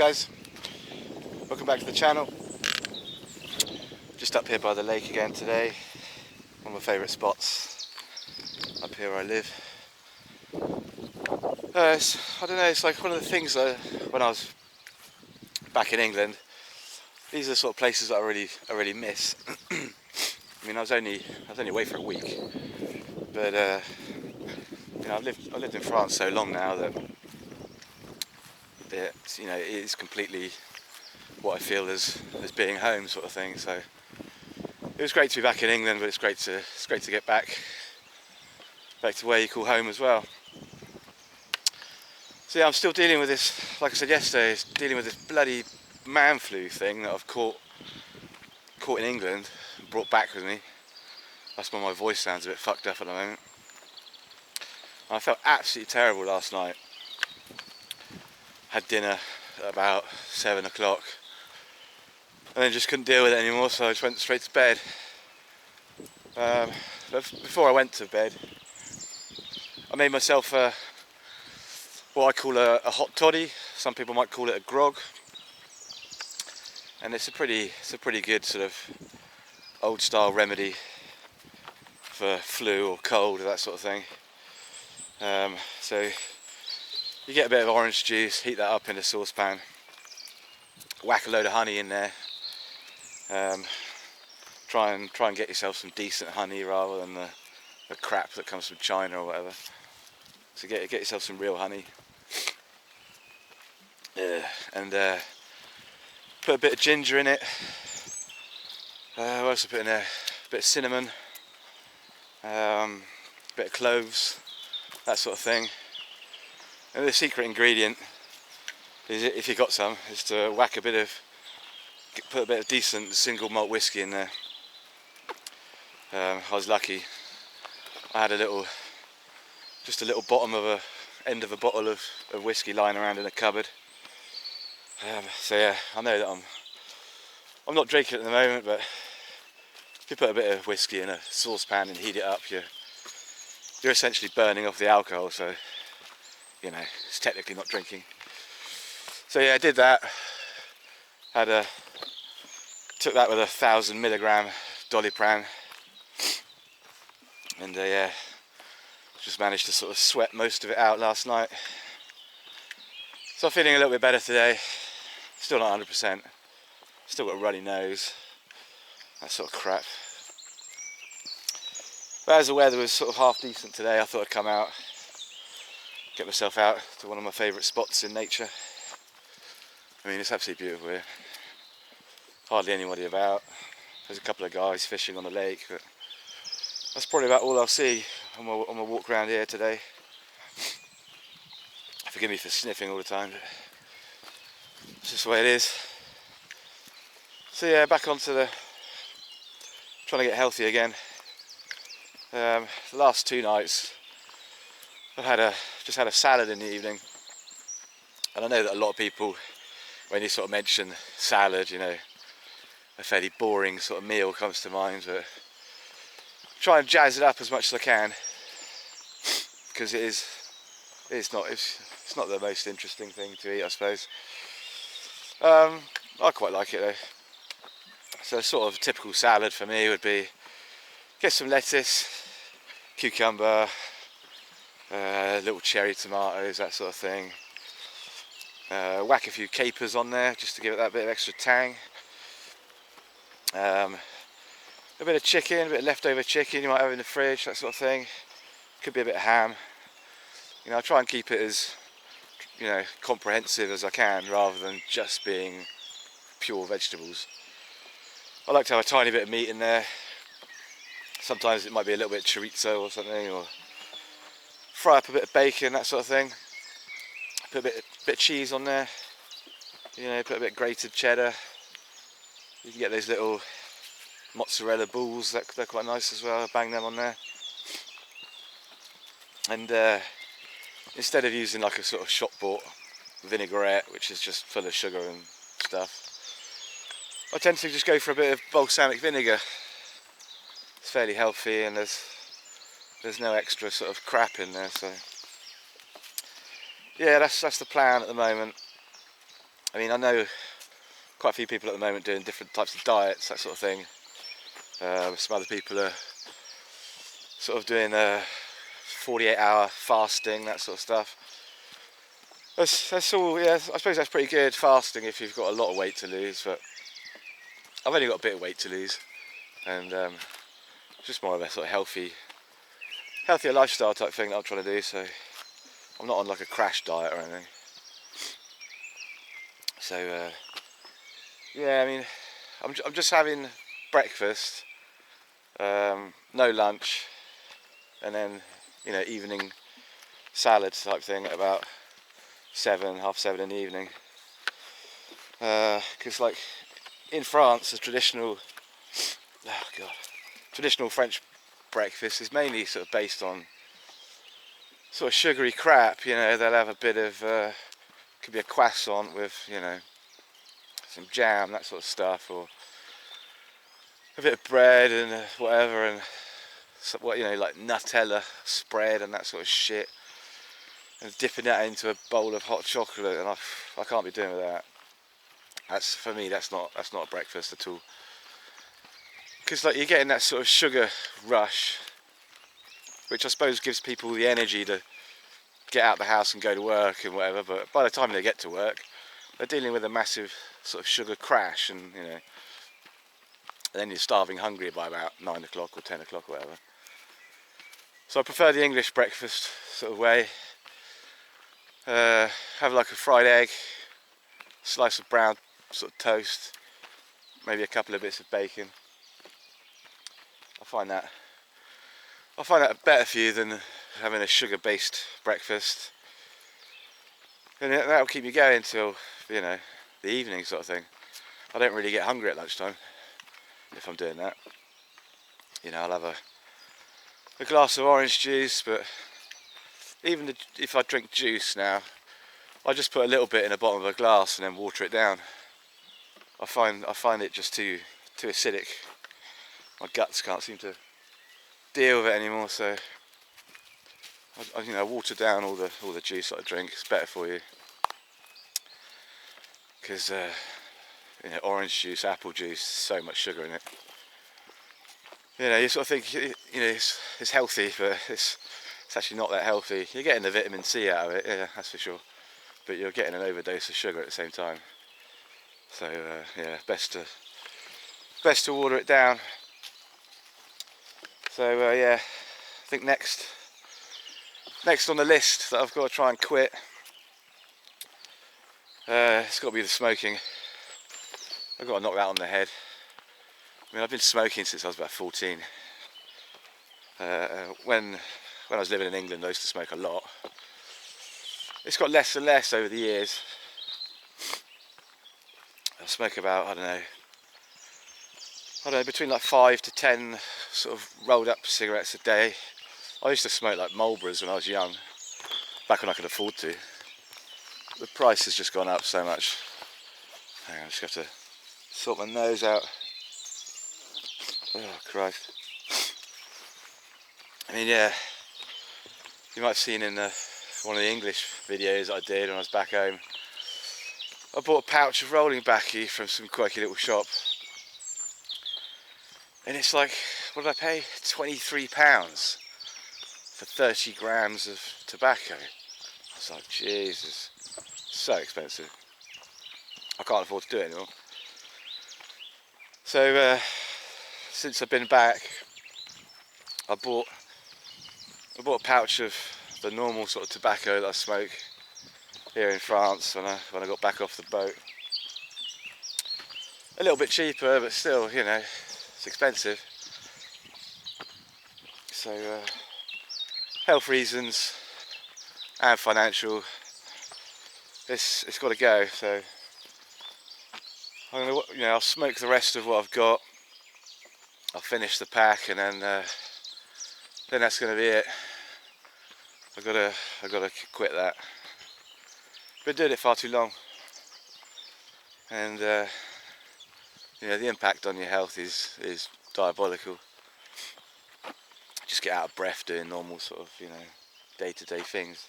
guys, welcome back to the channel. Just up here by the lake again today. One of my favourite spots up here where I live. I don't know, it's like one of the things when I was back in England, these are the sort of places that I really miss. I mean, I was only away for a week, but you know, I've lived in France so long now that it is completely what I feel as being home, sort of thing. So it was great to be back in England, but it's great to get back to where you call home as well. So yeah, I'm still dealing with this, like I said yesterday, dealing with this bloody man flu thing that I've caught in England and brought back with me. That's why my voice sounds a bit fucked up at the moment. And I felt absolutely terrible last night. Had dinner at about 7 o'clock and then just couldn't deal with it anymore, so I just went straight to bed. But before I went to bed, I made myself what I call a hot toddy. Some people might call it a grog, and it's a pretty good sort of old style remedy for flu or cold or that sort of thing. So you get a bit of orange juice, heat that up in a saucepan, whack a load of honey in there. Try and get yourself some decent honey rather than the crap that comes from China or whatever. So get yourself some real honey, and put a bit of ginger in it. I also put in a bit of cinnamon, a bit of cloves, that sort of thing. And the secret ingredient is, if you got some, is to put a bit of decent single malt whiskey in there. I was lucky. I had just a little end of a bottle of whiskey lying around in a cupboard. So yeah, I know that I'm not drinking it at the moment, but if you put a bit of whiskey in a saucepan and heat it up, you're essentially burning off the alcohol. So you know, it's technically not drinking. So yeah, I did that. Took that with 1,000 milligram Doliprane, and yeah, just managed to sort of sweat most of it out last night. So I'm feeling a little bit better today. Still not 100%. Still got a runny nose, that sort of crap. But as the weather was sort of half decent today, I thought I'd come out, get myself out to one of my favourite spots in nature. I mean, it's absolutely beautiful here. Hardly anybody about. There's a couple of guys fishing on the lake, but that's probably about all I'll see on my walk around here today. Forgive me for sniffing all the time, but it's just the way it is. So yeah, back onto trying to get healthy again. The last 2 nights I've just had a salad in the evening, and I know that a lot of people, when you sort of mention salad, you know, a fairly boring sort of meal comes to mind, but try and jazz it up as much as I can, because it's not the most interesting thing to eat, I suppose. I quite like it though. So sort of a typical salad for me would be get some lettuce, cucumber, little cherry tomatoes, that sort of thing. Whack a few capers on there just to give it that bit of extra tang. A bit of chicken, a bit of leftover chicken you might have in the fridge, that sort of thing. Could be a bit of ham. You know, I try and keep it as, you know, comprehensive as I can, rather than just being pure vegetables. I like to have a tiny bit of meat in there. Sometimes it might be a little bit of chorizo or something, or fry up a bit of bacon, that sort of thing. Put a bit of cheese on there. You know, put a bit of grated cheddar. You can get those little mozzarella balls, they're quite nice as well. Bang them on there. And instead of using like a sort of shop bought vinaigrette, which is just full of sugar and stuff, I tend to just go for a bit of balsamic vinegar. It's fairly healthy, and there's no extra sort of crap in there. So yeah, that's the plan at the moment. I mean, I know quite a few people at the moment doing different types of diets, that sort of thing. Some other people are sort of doing 48-hour fasting, that sort of stuff. That's all, yeah, I suppose that's pretty good, fasting, if you've got a lot of weight to lose, but I've only got a bit of weight to lose, and just more of a sort of healthier lifestyle type thing that I'm trying to do, so I'm not on like a crash diet or anything. So yeah, I mean, I'm just having breakfast, no lunch, and then, you know, evening salad type thing at about 7, half 7 in the evening. Because like in France, the traditional French breakfast is mainly sort of based on sort of sugary crap. You know, they'll have a bit of could be a croissant with, you know, some jam, that sort of stuff, or a bit of bread and whatever, and what, you know, like Nutella spread and that sort of shit, and dipping that into a bowl of hot chocolate, and I can't be doing with that. That's, for me, that's not a breakfast at all. Because like you're getting that sort of sugar rush, which I suppose gives people the energy to get out the house and go to work and whatever. But by the time they get to work, they're dealing with a massive sort of sugar crash, and you know, and then you're starving hungry by about 9 o'clock or 10 o'clock or whatever. So I prefer the English breakfast sort of way. Have like a fried egg, slice of brown sort of toast, maybe a couple of bits of bacon. I find that better for you than having a sugar-based breakfast, and that'll keep you going till, you know, the evening sort of thing. I don't really get hungry at lunchtime if I'm doing that. You know, I'll have a glass of orange juice, but even if I drink juice now, I just put a little bit in the bottom of a glass and then water it down. I find it just too acidic. My guts can't seem to deal with it anymore, so I you know, water down all the juice that I drink. It's better for you, because you know, orange juice, apple juice, so much sugar in it. You know, you sort of think, you know, it's healthy, but it's actually not that healthy. You're getting the vitamin C out of it, yeah, that's for sure, but you're getting an overdose of sugar at the same time. So yeah, best to water it down. So yeah, I think next on the list that I've got to try and quit, it's got to be the smoking. I've got to knock that on the head. I mean, I've been smoking since I was about 14. When I was living in England, I used to smoke a lot. It's got less and less over the years. I smoke about, I don't know, between like 5 to 10 sort of rolled up cigarettes a day. I used to smoke like Marlboros when I was young, back when I could afford to. The price has just gone up so much. Hang on, I just have to sort my nose out. Oh Christ. I mean, yeah, you might have seen in one of the English videos I did when I was back home, I bought a pouch of rolling baccy from some quirky little shop, and it's like, what did I pay? £23 for 30 grams of tobacco. I was like, Jesus, so expensive. I can't afford to do it anymore. So since I've been back, I bought a pouch of the normal sort of tobacco that I smoke here in France when I got back off the boat. A little bit cheaper, but still, you know, it's expensive. So health reasons and financial, it's got to go. So I'm gonna, you know, I'll smoke the rest of what I've got. I'll finish the pack, and then that's going to be it. I've got to quit that. Been doing it far too long, and you know, the impact on your health is diabolical. Just get out of breath doing normal sort of, you know, day-to-day things.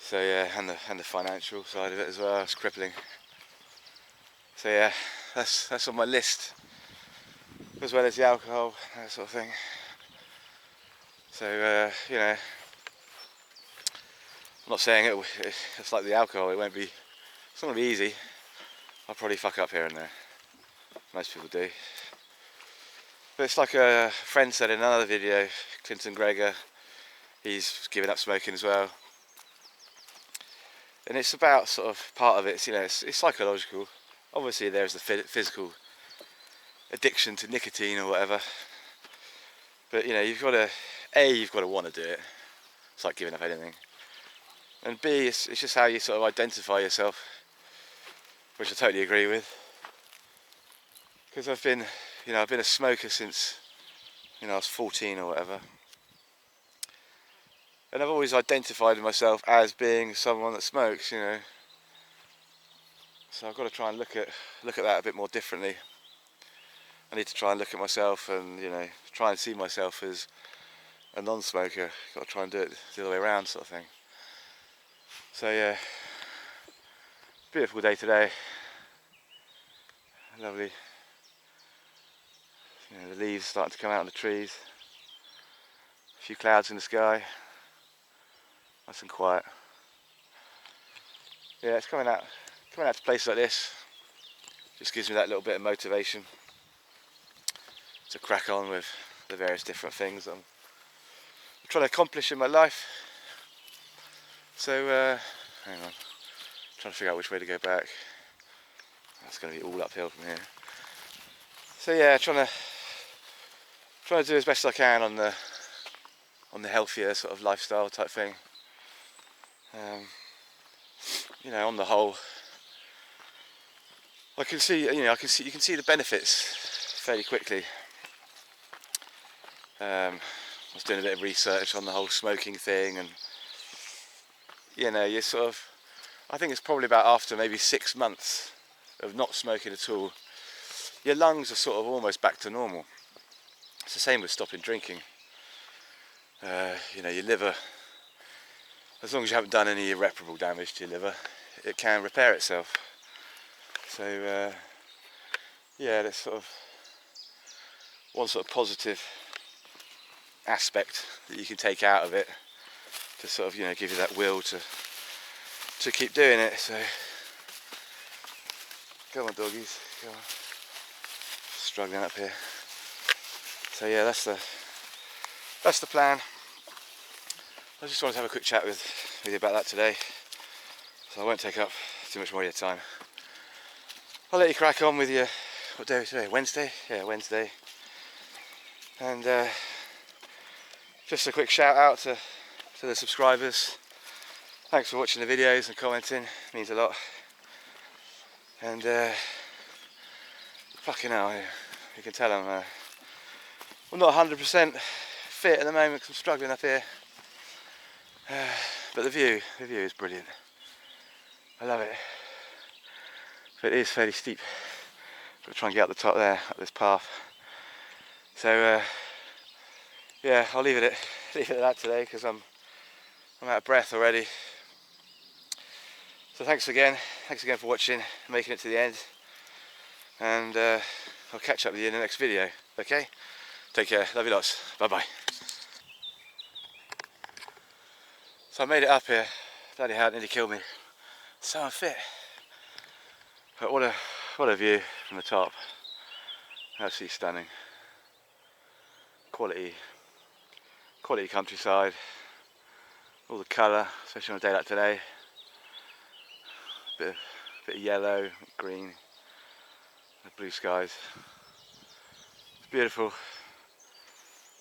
So yeah, and the financial side of it as well, it's crippling. So yeah, that's on my list, as well as the alcohol, that sort of thing. So you know, I'm not saying it's like the alcohol, it's not going to be easy. I'll probably fuck up here and there, most people do. But it's like a friend said in another video, Clinton Gregor, he's given up smoking as well. And it's about sort of, part of it, you know, it's psychological. Obviously there's the physical addiction to nicotine or whatever. But you know, you've got to want to do it. It's like giving up anything. And B, it's just how you sort of identify yourself, which I totally agree with. Because I've been a smoker since, you know, I was 14 or whatever. And I've always identified myself as being someone that smokes, you know. So I've got to try and look at that a bit more differently. I need to try and look at myself and, you know, try and see myself as a non-smoker. Got to try and do it the other way around, sort of thing. So yeah, beautiful day today. Lovely. You know, the leaves starting to come out on the trees. A few clouds in the sky. Nice and quiet. Yeah, it's coming out to places like this. Just gives me that little bit of motivation to crack on with the various different things I'm trying to accomplish in my life. So hang on, trying to figure out which way to go back. That's going to be all uphill from here. So yeah, trying to do as best I can on the healthier sort of lifestyle type thing. You know, on the whole, you can see the benefits fairly quickly. I was doing a bit of research on the whole smoking thing, and you know, I think it's probably about after maybe 6 months of not smoking at all, your lungs are sort of almost back to normal. It's the same with stopping drinking. You know, your liver, as long as you haven't done any irreparable damage to your liver, it can repair itself. So yeah, that's sort of one sort of positive aspect that you can take out of it to sort of, you know, give you that will to keep doing it. So go on, doggies, go on. Struggling up here. So yeah, that's the plan. I just wanted to have a quick chat with you about that today, so I won't take up too much more of your time. I'll let you crack on with your, what day is today? Wednesday? Yeah, Wednesday. And just a quick shout out to the subscribers. Thanks for watching the videos and commenting, it means a lot. And fucking hell, you can tell I'm not 100% fit at the moment because I'm struggling up here. But the view is brilliant. I love it. But it is fairly steep. Got to try and get up the top there, up this path. So yeah, I'll leave it at that today because I'm out of breath already. So thanks again for watching, making it to the end, and I'll catch up with you in the next video. Okay? Take care. Love you lots. Bye bye. So I made it up here. Bloody hell, it nearly killed me. So unfit. But what a view from the top. Absolutely stunning. Quality countryside. All the colour, especially on a day like today. Bit of yellow, green, the blue skies. It's beautiful.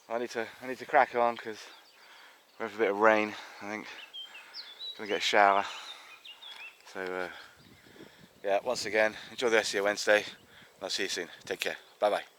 I need to crack on because we're in for a bit of rain. I think gonna get a shower. So yeah, once again, enjoy the rest of your Wednesday. And I'll see you soon. Take care. Bye bye.